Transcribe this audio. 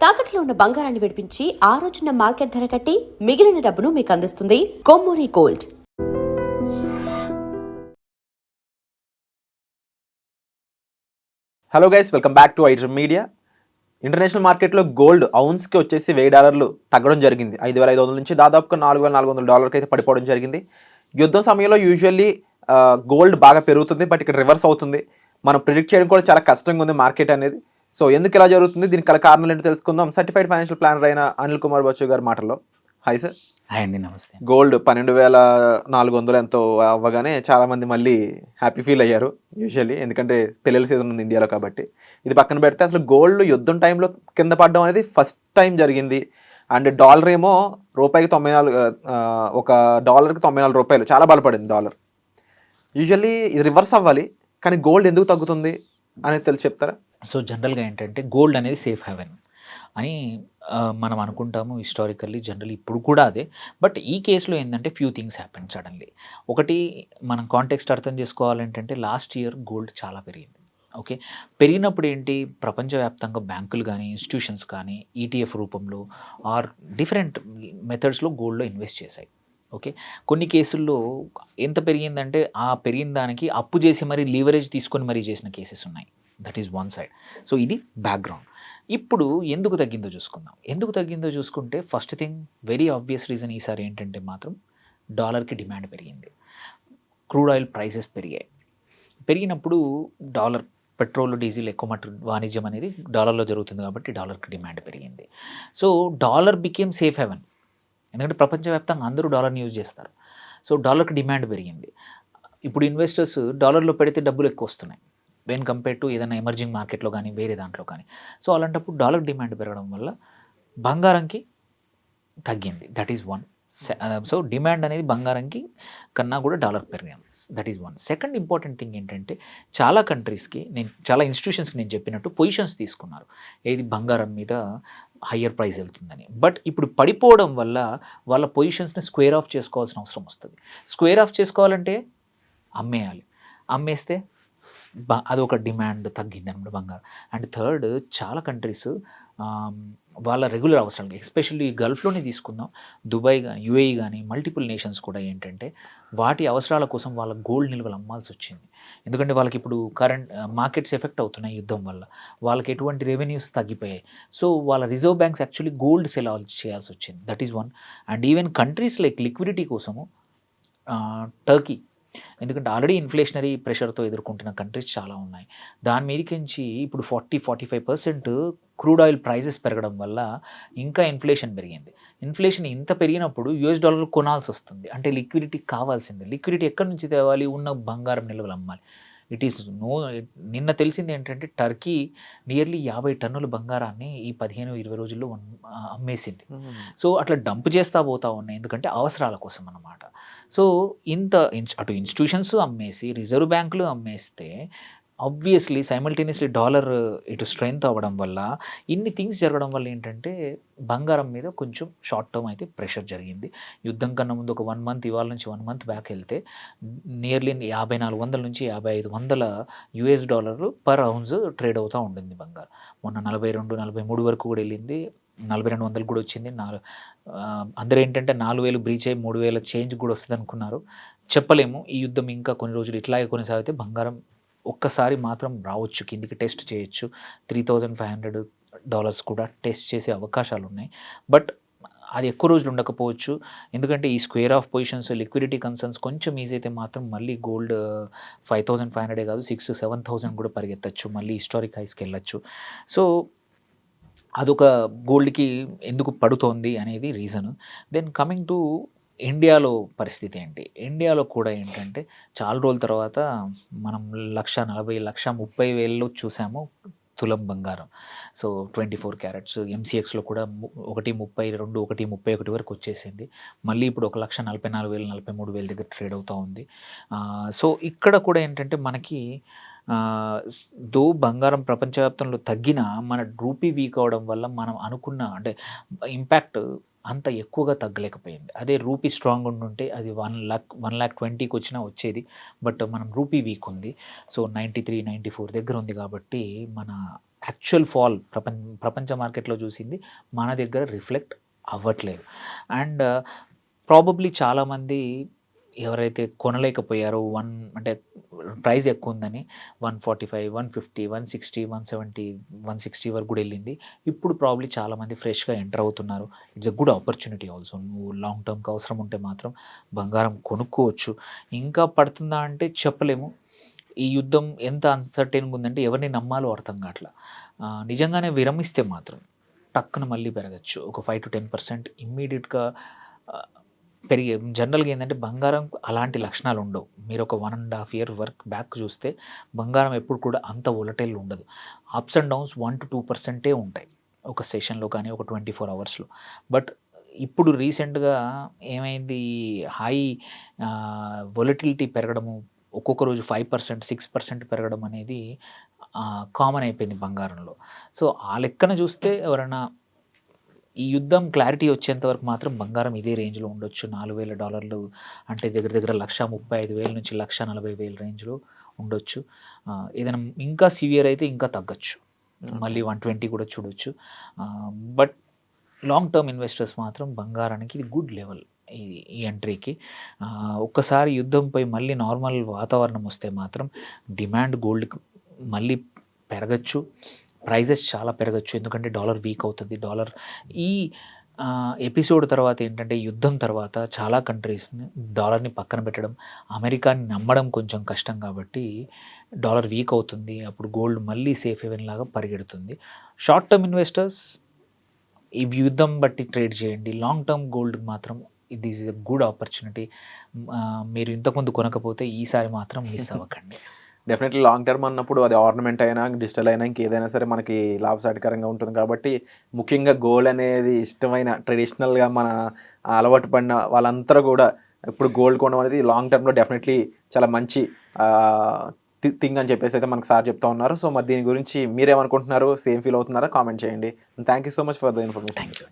తాకట్లో ఉన్న బంగారాన్ని విడిపించి ఆ రోజున మార్కెట్ ధర కట్టి మిగిలిన డబ్బును మీకు అందిస్తుంది Kommuri gold. Hello guys, welcome back to iDream media. International మార్కెట్లో గోల్డ్ ఔన్స్కి వచ్చేసి $1000 తగ్గడం జరిగింది. 5500 నుంచి దాదాపుగా $4400 అయితే పడిపోవడం జరిగింది. యుద్ధం సమయంలో యూజువల్లీ గోల్డ్ బాగా పెరుగుతుంది, బట్ ఇక్కడ రివర్స్ అవుతుంది. మనం ప్రిడిక్ట్ చేయడం కూడా చాలా కష్టంగా ఉంది మార్కెట్ అనేది. సో ఎందుకు ఇలా జరుగుతుంది, దీనికి గల కారణాలు ఏంటో తెలుసుకుందాం. సర్టిఫైడ్ ఫైనాన్షియల్ ప్లానర్ అయిన అనిల్ కుమార్ బచ్చు గారి మాటల్లో. Hi sir. హాయ్ అండి, నమస్తే. గోల్డ్ 12,400 ఎంతో అవ్వగానే చాలామంది మళ్ళీ హ్యాపీ ఫీల్ అయ్యారు యూజువల్లీ, ఎందుకంటే పిల్లల సీజన్ ఉంది ఇండియాలో కాబట్టి. ఇది పక్కన పెడితే అసలు గోల్డ్ యుద్ధం టైంలో కింద పడడం అనేది ఫస్ట్ టైం జరిగింది. అండ్ డాలర్ ఏమో రూపాయికి 94, ఒక డాలర్కి $94, చాలా బలపడింది డాలర్. యూజువల్లీ ఇది రివర్స్ అవ్వాలి, కానీ గోల్డ్ ఎందుకు తగ్గుతుంది అనేది తెలిసి చెప్తారా? సో జనరల్గా ఏంటంటే గోల్డ్ అనేది సేఫ్ హెవెన్ అని మనం అనుకుంటాము హిస్టారికల్లీ, జనరల్ ఇప్పుడు కూడా అదే. బట్ ఈ కేసులో ఏంటంటే ఫ్యూ థింగ్స్ హ్యాపెన్ సడన్లీ. ఒకటి, మనం కాంటెక్స్ట్ అర్థం చేసుకోవాలంటే లాస్ట్ ఇయర్ గోల్డ్ చాలా పెరిగింది. ఓకే, పెరిగినప్పుడు ఏంటి, ప్రపంచవ్యాప్తంగా బ్యాంకులు కానీ ఇన్స్టిట్యూషన్స్ కానీ ఈటీఎఫ్ రూపంలో ఆర్ డిఫరెంట్ మెథడ్స్లో గోల్డ్లో ఇన్వెస్ట్ చేశాయి. ఓకే, కొన్ని కేసుల్లో ఎంత పెరిగిందంటే ఆ పెరిగిన దానికి అప్పు చేసి మరీ లీవరేజ్ తీసుకొని మరీ చేసిన కేసెస్ ఉన్నాయి. That is one side. So ఇది బ్యాక్గ్రౌండ్. ఇప్పుడు ఎందుకు తగ్గిందో చూసుకుందాం. ఎందుకు తగ్గిందో చూసుకుంటే first thing, very obvious reason ఈసారి ఏంటంటే మాత్రం డాలర్కి డిమాండ్ పెరిగింది. క్రూడ్ ఆయిల్ ప్రైసెస్ పెరిగాయి. పెరిగినప్పుడు డాలర్, పెట్రోల్ డీజిల్ ఎక్కువ మట్టు వాణిజ్యం అనేది డాలర్లో జరుగుతుంది కాబట్టి డాలర్కి డిమాండ్ పెరిగింది. So dollar became safe haven, ఎందుకంటే ప్రపంచవ్యాప్తంగా అందరూ డాలర్ని యూజ్ చేస్తారు. సో డాలర్కి డిమాండ్ పెరిగింది. ఇప్పుడు ఇన్వెస్టర్స్ డాలర్లో పెడితే డబ్బులు ఎక్కువ వస్తున్నాయి వెన్ కంపేర్ టు ఏదైనా ఎమర్జింగ్ మార్కెట్లో కానీ వేరే దాంట్లో కానీ. సో అలాంటప్పుడు డాలర్ డిమాండ్ పెరగడం వల్ల బంగారంకి తగ్గింది. That is one. So demand అనేది బంగారంకి కన్నా కూడా డాలర్ పెరిగింది. That is one. Second important thing ఏంటంటే చాలా కంట్రీస్కి, చాలా ఇన్స్టిట్యూషన్స్కి నేను చెప్పినట్టు పొజిషన్స్ తీసుకున్నారు, ఏది బంగారం మీద హయ్యర్ ప్రైస్ వెళ్తుందని. బట్ ఇప్పుడు పడిపోవడం వల్ల వాళ్ళ పొజిషన్స్ని స్క్వేర్ ఆఫ్ చేసుకోవాల్సిన అవసరం వస్తుంది. స్క్వేర్ ఆఫ్ చేసుకోవాలంటే అమ్మేయాలి. అమ్మేస్తే అదొక డిమాండ్ తగ్గింది అనమాట బంగారం. అండ్ థర్డ్, చాలా కంట్రీస్ వాళ్ళ రెగ్యులర్ అవసరాలు, ఎస్పెషల్లీ గల్ఫ్లోనే తీసుకుందాం, దుబాయ్ కానీ యూఏఈ కానీ మల్టిపుల్ నేషన్స్ కూడా ఏంటంటే వాటి అవసరాల కోసం వాళ్ళ గోల్డ్ నిల్వలు అమ్మాల్సి వచ్చింది. ఎందుకంటే వాళ్ళకి ఇప్పుడు కరెంట్ మార్కెట్స్ ఎఫెక్ట్ అవుతున్నాయి యుద్ధం వల్ల, వాళ్ళకి ఎటువంటి రెవెన్యూస్ తగ్గిపోయాయి. సో వాళ్ళ reserve banks actually gold cell చేయాల్సి వచ్చింది. That is one. And even countries like liquidity కోసము టర్కీ, ఎందుకంటే ఆల్రెడీ ఇన్ఫ్లేషనరీ ప్రెషర్తో ఎదుర్కొంటున్న కంట్రీస్ చాలా ఉన్నాయి. దాని మీదకించి ఇప్పుడు 40-45% క్రూడ్ ఆయిల్ ప్రైసెస్ పెరగడం వల్ల ఇంకా ఇన్ఫ్లేషన్ పెరిగింది. ఇన్ఫ్లేషన్ ఇంత పెరిగినప్పుడు $US కొనాల్సి వస్తుంది. అంటే లిక్విడిటీ కావాల్సిందే. లిక్విడిటీ ఎక్కడి నుంచి తేవాలి? ఉన్న బంగారం నిల్వలు అమ్మాలి. ఇట్ ఈస్ నిన్న తెలిసింది ఏంటంటే టర్కీ నియర్లీ 50 టన్నుల బంగారాన్ని ఈ 15-20 రోజుల్లో అమ్మేసింది. సో అట్లా డంప్ చేస్తూ పోతా ఉన్నాయి, ఎందుకంటే అవసరాల కోసం అన్నమాట. సో అటు ఇన్స్టిట్యూషన్స్ అమ్మేసి రిజర్వ్ బ్యాంకులు అమ్మేస్తే ఆబ్వియస్లీ సైమల్టేనియస్లీ డాలర్ ఇటు స్ట్రెంగ్త్ అవ్వడం వల్ల, ఇన్ని థింగ్స్ జరగడం వల్ల ఏంటంటే బంగారం మీద కొంచెం షార్ట్ టర్మ్ అయితే ప్రెషర్ జరిగింది. యుద్ధం కన్నా ముందు ఒక 1 మంత్, ఇవాళ నుంచి 1 మంత్ బ్యాక్ వెళ్తే నియర్లీ 5400 నుంచి $5500 పర్ ఔన్స్ ట్రేడ్ అవుతూ ఉండింది బంగారం. మొన్న 42-43 వరకు కూడా వెళ్ళింది, 4200 కూడా వచ్చింది. అందరూ ఏంటంటే 4000 బ్రీచ్ అయ్యి 3000 చేంజ్ కూడా వస్తుంది అనుకున్నారు. చెప్పలేము. ఈ యుద్ధం ఇంకా కొన్ని రోజులు ఇట్లాగే కొనసాగితే బంగారం ఒక్కసారి మాత్రం రావచ్చు, కిందికి టెస్ట్ చేయొచ్చు. $3500 కూడా టెస్ట్ చేసే అవకాశాలు ఉన్నాయి. బట్ అది ఎక్కువ రోజులు ఉండకపోవచ్చు, ఎందుకంటే ఈ square of positions, liquidity concerns కొంచెం ఈజీ అయితే మాత్రం మళ్ళీ గోల్డ్ 5500 కాదు 6,000-7,000 కూడా పరిగెత్తచ్చు, మళ్ళీ హిస్టారిక్ హైస్కి వెళ్ళచ్చు. సో అదొక గోల్డ్కి ఎందుకు పడుతోంది అనేది రీజన్. దెన్ కమింగ్ టు ఇండియాలో పరిస్థితి ఏంటి? ఇండియాలో కూడా ఏంటంటే చాలా రోజుల తర్వాత మనం 1,40,00,30,000 చూసాము తులం బంగారం. సో 24 క్యారెట్స్ ఎంసీఎక్స్లో కూడా 1,32, 1,31 వరకు వచ్చేసింది. మళ్ళీ ఇప్పుడు 1,44,000, 43,000 దగ్గర ట్రేడ్ అవుతూ ఉంది. సో ఇక్కడ కూడా ఏంటంటే మనకి బంగారం ప్రపంచవ్యాప్తంలో తగ్గినా మన రూపీ వీక్ అవడం వల్ల మనం అనుకున్న అంటే ఇంపాక్ట్ అంత ఎక్కువగా తగ్గలేకపోయింది. అదే రూపీ స్ట్రాంగ్ ఉండుంటే అది 1,20,000కి వచ్చినా వచ్చేది. బట్ మనం రూపీ వీక్ ఉంది. సో 93, 94 దగ్గర ఉంది కాబట్టి మన యాక్చువల్ ఫాల్ ప్రపంచ మార్కెట్లో చూసింది మన దగ్గర రిఫ్లెక్ట్ అవ్వట్లేదు. అండ్ ప్రాబబ్లీ చాలామంది ఎవరైతే కొనలేకపోయారో అంటే ప్రైస్ ఎక్కువ ఉందని 145, 150, 160, 170, 160 వరకు కూడా వెళ్ళింది. ఇప్పుడు ప్రాబ్లీ చాలామంది ఫ్రెష్గా ఎంటర్ అవుతున్నారు. It's a good opportunity also. నువ్వు లాంగ్ టర్మ్కి అవసరం ఉంటే మాత్రం బంగారం కొనుక్కోవచ్చు. ఇంకా పడుతుందా అంటే చెప్పలేము. ఈ యుద్ధం ఎంత అన్సర్టైన్గా ఉందంటే ఎవరిని నమ్మాలో అర్థం కావట్లా. నిజంగానే విరమిస్తే మాత్రం టక్కున మళ్ళీ పెరగచ్చు. ఒక 5-10% ఇమ్మీడియట్గా పెరిగే. జనరల్గా ఏంటంటే బంగారం అలాంటి లక్షణాలు ఉండవు. మీరు ఒక 1.5 ఇయర్ వర్క్ బ్యాక్ చూస్తే బంగారం ఎప్పుడు కూడా అంత వొలటైల్ ఉండదు. అప్స్ అండ్ డౌన్స్ 1-2% ఉంటాయి ఒక సెషన్లో కానీ, ఒక 24 అవర్స్లో. బట్ ఇప్పుడు రీసెంట్గా ఏమైంది, హై వొలటిలిటీ పెరగడము, ఒక్కొక్క రోజు 5%, 6% పెరగడం అనేది కామన్ అయిపోయింది బంగారంలో. సో ఆ లెక్కన చూస్తే ఎవరైనా ఈ యుద్ధం క్లారిటీ వచ్చేంత వరకు మాత్రం బంగారం ఇదే రేంజ్లో ఉండొచ్చు. $4,000 అంటే దగ్గర దగ్గర 135,000 నుంచి 140,000 రేంజ్లో ఉండొచ్చు. ఏదైనా ఇంకా సివియర్ అయితే ఇంకా తగ్గచ్చు, మళ్ళీ 120 కూడా చూడొచ్చు. బట్ లాంగ్ టర్మ్ ఇన్వెస్టర్స్ మాత్రం బంగారానికి ఇది గుడ్ లెవెల్. ఈ ఎంట్రీకి ఒక్కసారి యుద్ధంపై మళ్ళీ నార్మల్ వాతావరణం వస్తే మాత్రం డిమాండ్ గోల్డ్కి మళ్ళీ పెరగచ్చు, ప్రైజెస్ చాలా పెరగచ్చు. ఎందుకంటే డాలర్ వీక్ అవుతుంది. ఈ ఎపిసోడ్ తర్వాత ఏంటంటే, యుద్ధం తర్వాత చాలా కంట్రీస్ని డాలర్ని పక్కన పెట్టడం, అమెరికాని నమ్మడం కొంచెం కష్టం కాబట్టి డాలర్ వీక్ అవుతుంది. అప్పుడు గోల్డ్ మళ్ళీ సేఫ్ హెవెన్ లాగా పరిగెడుతుంది. షార్ట్ టర్మ్ ఇన్వెస్టర్స్ ఈ యుద్ధం బట్టి ట్రేడ్ చేయండి. లాంగ్ టర్మ్ గోల్డ్ మాత్రం ఇది ఈజ్ ఎ గుడ్ ఆపర్చునిటీ. మీరు ఇంతకుముందు కొనకపోతే ఈసారి మాత్రం మిస్ అవ్వకండి. డెఫినెట్లీ లాంగ్ టర్మ్ అన్నప్పుడు అది ఆర్నమెంట్ అయినా, డిజిటల్ అయినా, ఇంకేదైనా సరే మనకి లాభసాటికరంగా ఉంటుంది కాబట్టి, ముఖ్యంగా గోల్డ్ అనేది ఇష్టమైన ట్రెడిషనల్గా మన అలవాటు పడిన వాళ్ళంతా కూడా ఇప్పుడు గోల్డ్ కొనడం అనేది లాంగ్ టర్మ్లో డెఫినెట్లీ చాలా మంచి థింగ్ అని చెప్పేసి అయితే మనకు సార్ చెప్తా ఉన్నారు. సో మరి దీని గురించి మీరేమనుకుంటున్నారు? సేమ్ ఫీల్ అవుతున్నారా? కామెంట్ చేయండి. Thank you so much for the information. Thank you.